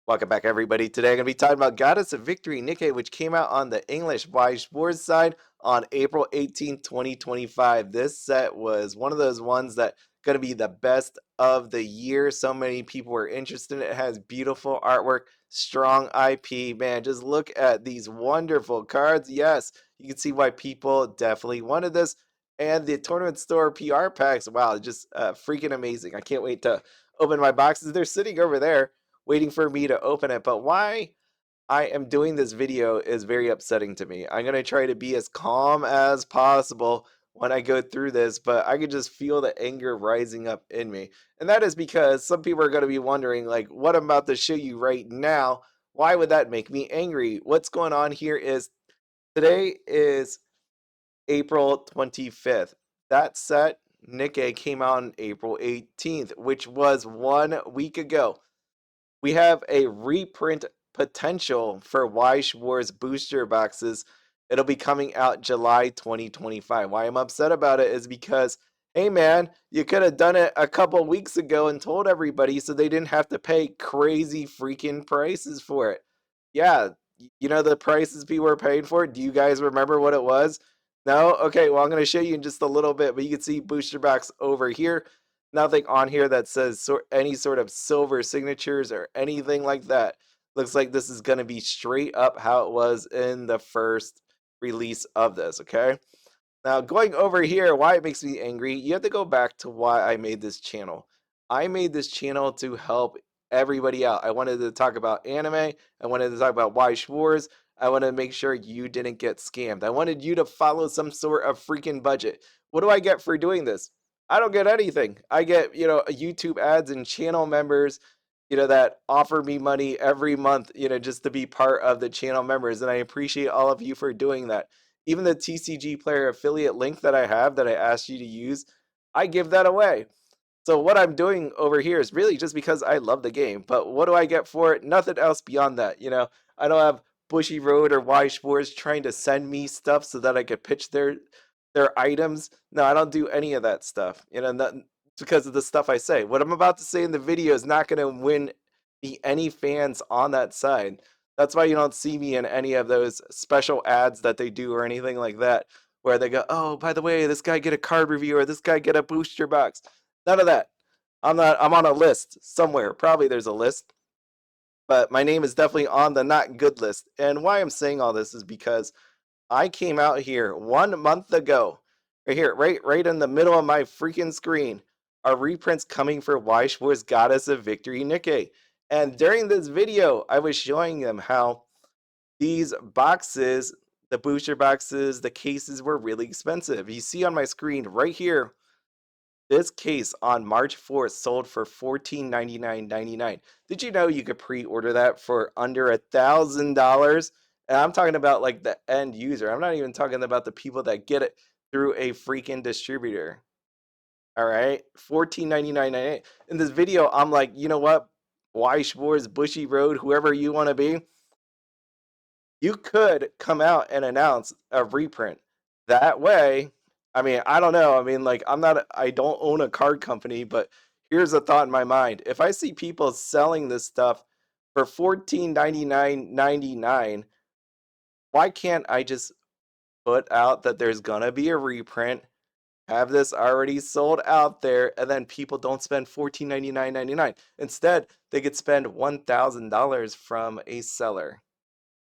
Welcome back, everybody. Today I'm going to be talking about Goddess of Victory Nikke, which came out on the English Weiss Schwarz side on April 18th, 2025. This set was one of those ones that going to be the best of the year. So many people were interested in it. It has beautiful artwork, strong IP. Man, just look at these wonderful cards. Yes, you can see why people definitely wanted this. And the tournament store PR packs, wow, just freaking amazing. I can't wait to open my boxes. They're sitting over there waiting for me to open it. But why I am doing this video is very upsetting to me. I'm going to try to be as calm as possible when I go through this, but I could just feel the anger rising up in me. And that is because some people are going to be wondering, like, what I'm about to show you right now, why would that make me angry? What's going on here is today is April 25th. That set, Nikke, came out on April 18th, which was 1 week ago. We have a reprint potential for Weiss Schwarz booster boxes. It'll be coming out July 2025. Why I'm upset about it is because, hey man, you could have done it a couple weeks ago and told everybody so they didn't have to pay crazy freaking prices for it. Yeah, you know the prices people were paying for it? Do you guys remember what it was? No? Okay, well, I'm going to show you in just a little bit, but you can see booster box over here. Nothing on here that says any sort of silver signatures or anything like that. Looks like this is going to be straight up how it was in the first release of this, okay? Now, going over here, why it makes me angry, you have to go back to why I made this channel. I made this channel to help everybody out. I wanted to talk about anime. I wanted to talk about Weiss Schwarz. I wanted to make sure you didn't get scammed. I wanted you to follow some sort of freaking budget. What do I get for doing this? I don't get anything. I get, YouTube ads and channel members, that offer me money every month, just to be part of the channel members. And I appreciate all of you for doing that. Even the TCG player affiliate link that I have that I asked you to use, I give that away. So what I'm doing over here is really just because I love the game. But what do I get for it? Nothing else beyond that. I don't have Bushiroad or Weiss Schwarz trying to send me stuff so that I could pitch their items. No, I don't do any of that stuff. Not because of the stuff I say. What I'm about to say in the video is not going to win me any fans on that side. That's why you don't see me in any of those special ads that they do or anything like that, where they go, "Oh, by the way, this guy get a card review or this guy get a booster box." None of that. I'm on a list somewhere. Probably there's a list, but my name is definitely on the not good list. And why I'm saying all this is because I came out here 1 month ago, right here, right in the middle of my freaking screen, are reprints coming for Weiss Schwarz Goddess of Victory Nikke. And during this video, I was showing them how these boxes, the booster boxes, the cases were really expensive. You see on my screen right here, this case on March 4th sold for $1499.99. Did you know you could pre-order that for under $1,000? And I'm talking about like the end user. I'm not even talking about the people that get it through a freaking distributor. All right, $1499.98. In this video, I'm like, you know what? Weiss Schwarz, Bushiroad, whoever you want to be, you could come out and announce a reprint. That way, I mean, I don't know. I mean, like, I don't own a card company, but here's a thought in my mind. If I see people selling this stuff for $1499.99, why can't I just put out that there's gonna be a reprint, have this already sold out there, and then people don't spend $1499.99. Instead, they could spend $1,000 from a seller.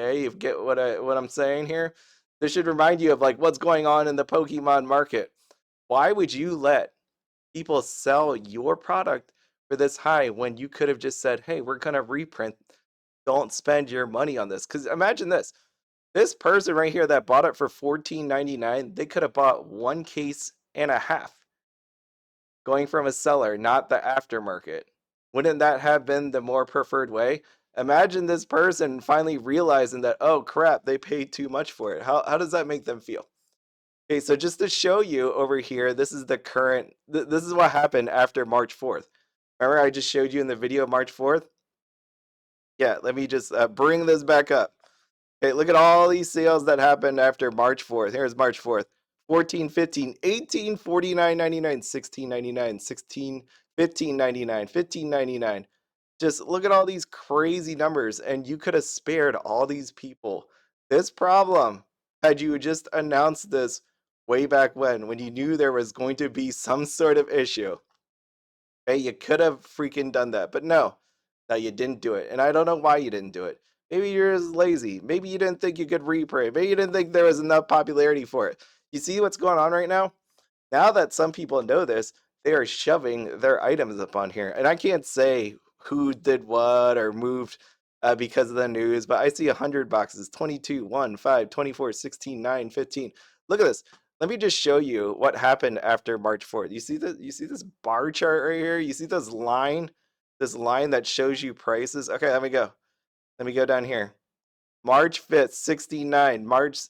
Okay, you get what I'm saying here? This should remind you of like what's going on in the Pokemon market. Why would you let people sell your product for this high when you could have just said, "Hey, we're gonna reprint. Don't spend your money on this." Because imagine this: this person right here that bought it for $14.99, they could have bought one case and a half going from a seller, not the aftermarket. Wouldn't that have been the more preferred way? Imagine this person finally realizing that, oh crap, they paid too much for it. How does that make them feel? Okay, so just to show you over here, this is the current, this is what happened after March 4th. Remember I just showed you in the video March 4th? Yeah, let me just bring this back up. Okay, look at all these sales that happened after March 4th. Here's March 4th. 14, 15, 18, 49.99, 16.99, 16, 15.99, 15.99. Just look at all these crazy numbers, and you could have spared all these people this problem had you just announced this way back when you knew there was going to be some sort of issue. Okay, you could have freaking done that, but no, no, you didn't do it, and I don't know why you didn't do it. Maybe you're just lazy. Maybe you didn't think you could reprint. Maybe you didn't think there was enough popularity for it. You see what's going on right now? Now that some people know this, they are shoving their items up on here. And I can't say who did what or moved because of the news, but I see 100 boxes 22, 1, 5, 24, 16, 9, 15. Look at this. Let me just show you what happened after March 4th. You see this bar chart right here? You see this line that shows you prices? Okay, let me go. Let me go down here. March 5th, 69. March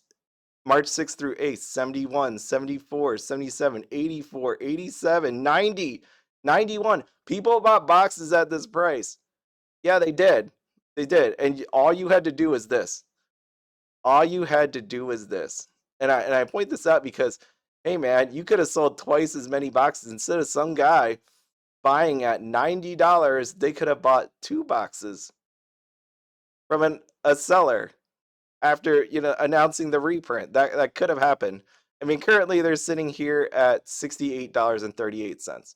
6th through 8th, 71, 74, 77, 84, 87, 90, 91. People bought boxes at this price. Yeah, they did. They did. And all you had to do was this. All you had to do was this. And I point this out because, hey man, you could have sold twice as many boxes instead of some guy buying at $90. They could have bought 2 boxes from a seller after announcing the reprint. That could have happened. I mean, currently they're sitting here at $68.38.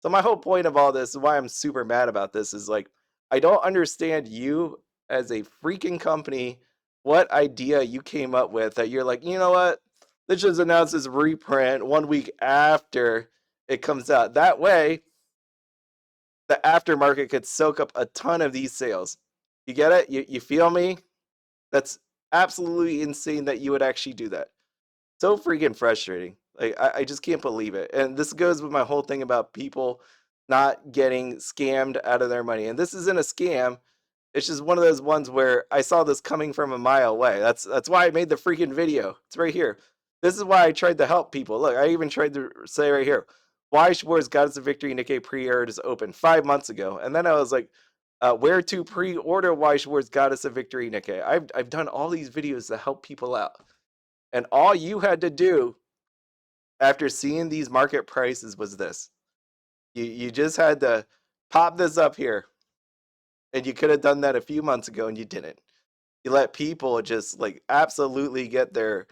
So my whole point of all this, why I'm super mad about this, is like I don't understand you as a freaking company, what idea you came up with that you're like, you know what? Let's just announce this reprint 1 week after it comes out. That way, the aftermarket could soak up a ton of these sales. You get it? You feel me? That's absolutely insane that you would actually do that. So freaking frustrating. Like I just can't believe it. And this goes with my whole thing about people not getting scammed out of their money. And this isn't a scam. It's just one of those ones where I saw this coming from a mile away. That's why I made the freaking video. It's right here. This is why I tried to help people. Look, I even tried to say right here, Weiss Schwarz Goddess of Victory Nikke pre-order is open 5 months ago. And then I was like, where to pre-order Weiss Schwarz Goddess of Victory Nikke. I've done all these videos to help people out. And all you had to do after seeing these market prices was this. You just had to pop this up here. And you could have done that a few months ago and you didn't. You let people just like absolutely get their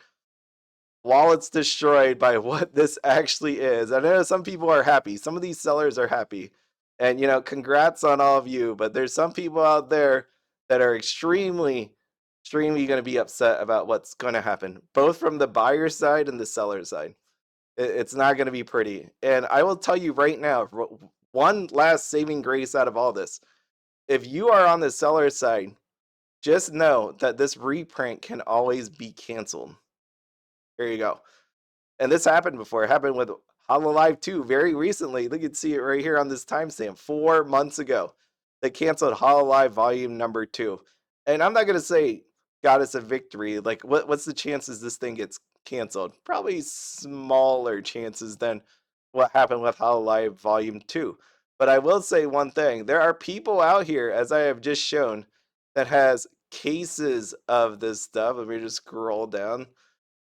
wallets destroyed by what this actually is. I know some people are happy. Some of these sellers are happy. And congrats on all of you, but there's some people out there that are extremely going to be upset about what's going to happen, both from the buyer side and the seller side. It's not going to be pretty. And I will tell you right now, one last saving grace out of all this. If you are on the seller side, just know that this reprint can always be canceled. Here you go. And this happened before. It happened with Hololive 2 very recently. You can see it right here on this timestamp. 4 months ago, they canceled Hololive Volume Number 2. And I'm not going to say Goddess of Victory. Like, what's the chances this thing gets canceled? Probably smaller chances than what happened with Hololive Volume 2. But I will say one thing. There are people out here, as I have just shown, that has cases of this stuff. Let me just scroll down.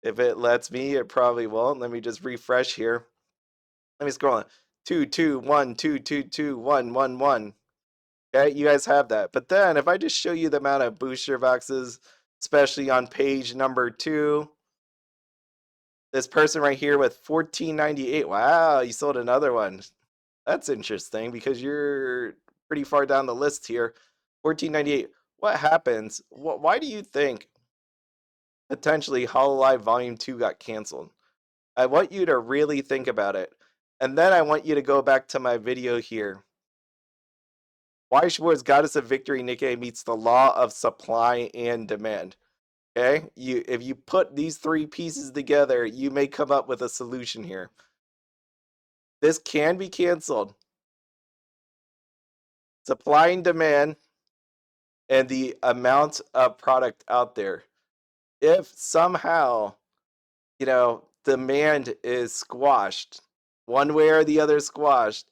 If it lets me, it probably won't. Let me just refresh here. Let me scroll on. 221 222 111. Okay, you guys have that. But then if I just show you the amount of booster boxes, especially on page number 2, this person right here with 1498. Wow, you sold another one. That's interesting because you're pretty far down the list here. 1498. What happens? Why do you think potentially Hololive Volume 2 got canceled? I want you to really think about it. And then I want you to go back to my video here. Weiss Schwarz Goddess of Victory Nikke meets the law of supply and demand. Okay? If you put these 3 pieces together, you may come up with a solution here. This can be canceled. Supply and demand and the amount of product out there. If somehow, demand is squashed, one way or the other squashed,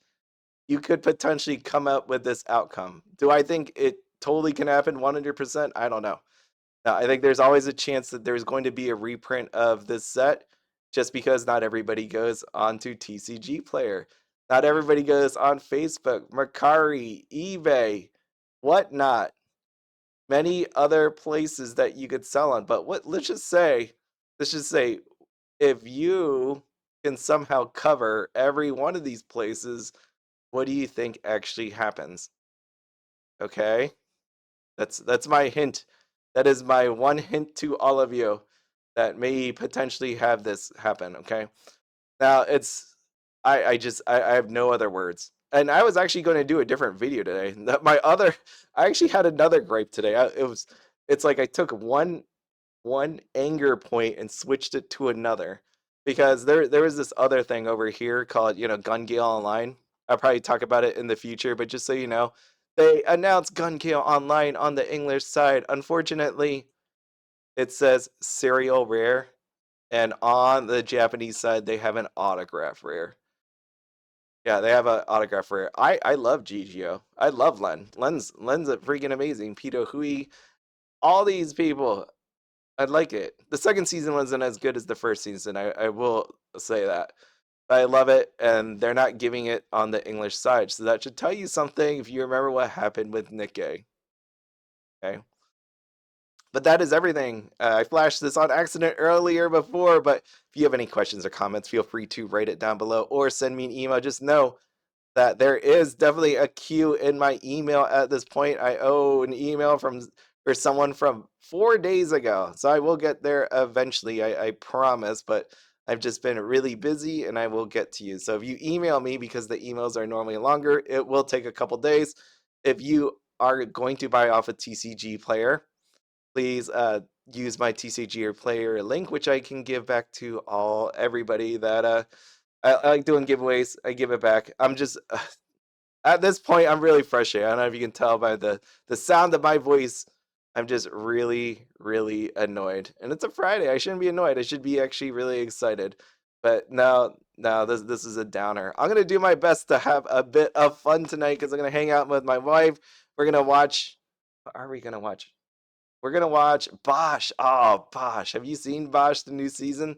you could potentially come up with this outcome. Do I think it totally can happen 100%? I don't know. Now, I think there's always a chance that there's going to be a reprint of this set just because not everybody goes onto TCG Player. Not everybody goes on Facebook, Mercari, eBay, whatnot. Many other places that you could sell on. But let's just say, if you can somehow cover every one of these places, what do you think actually happens? Okay? That's my hint. That is my one hint to all of you that may potentially have this happen, okay? Now it's I have no other words. And I was actually going to do a different video today. I actually had another gripe today. It's like I took one anger point and switched it to another, because there was this other thing over here called, Gun Gale Online. I'll probably talk about it in the future, but just so you know, they announced Gun Gale Online on the English side. Unfortunately, it says serial rare, and on the Japanese side they have an autograph rare. Yeah, they have an autograph rare. I love GGO. I love Len's a freaking amazing. Pito Hui, all these people. I like it. The second season wasn't as good as the first season. I will say that. But I love it, and they're not giving it on the English side. So that should tell you something if you remember what happened with Nikke. Okay. But that is everything. I flashed this on accident earlier before, but if you have any questions or comments, feel free to write it down below or send me an email. Just know that there is definitely a queue in my email at this point. I owe an email for someone from 4 days ago, so I will get there eventually. I promise, but I've just been really busy, and I will get to you. So if you email me, because the emails are normally longer, it will take a couple days. If you are going to buy off a TCG player, please use my TCG player link, which I can give back to everybody that I like doing giveaways. I give it back. I'm just at this point, I'm really frustrated. I don't know if you can tell by the sound of my voice. I'm just really, really annoyed. And it's a Friday. I shouldn't be annoyed. I should be actually really excited. But no, this is a downer. I'm gonna do my best to have a bit of fun tonight, because I'm gonna hang out with my wife. We're gonna watch. What are we gonna watch? We're gonna watch Bosch. Oh, Bosch. Have you seen Bosch, the new season?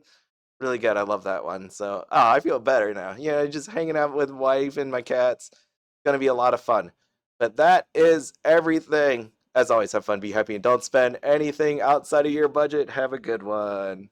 Really good. I love that one. So, I feel better now. Just hanging out with wife and my cats. It's gonna be a lot of fun. But that is everything. As always, have fun, be happy, and don't spend anything outside of your budget. Have a good one.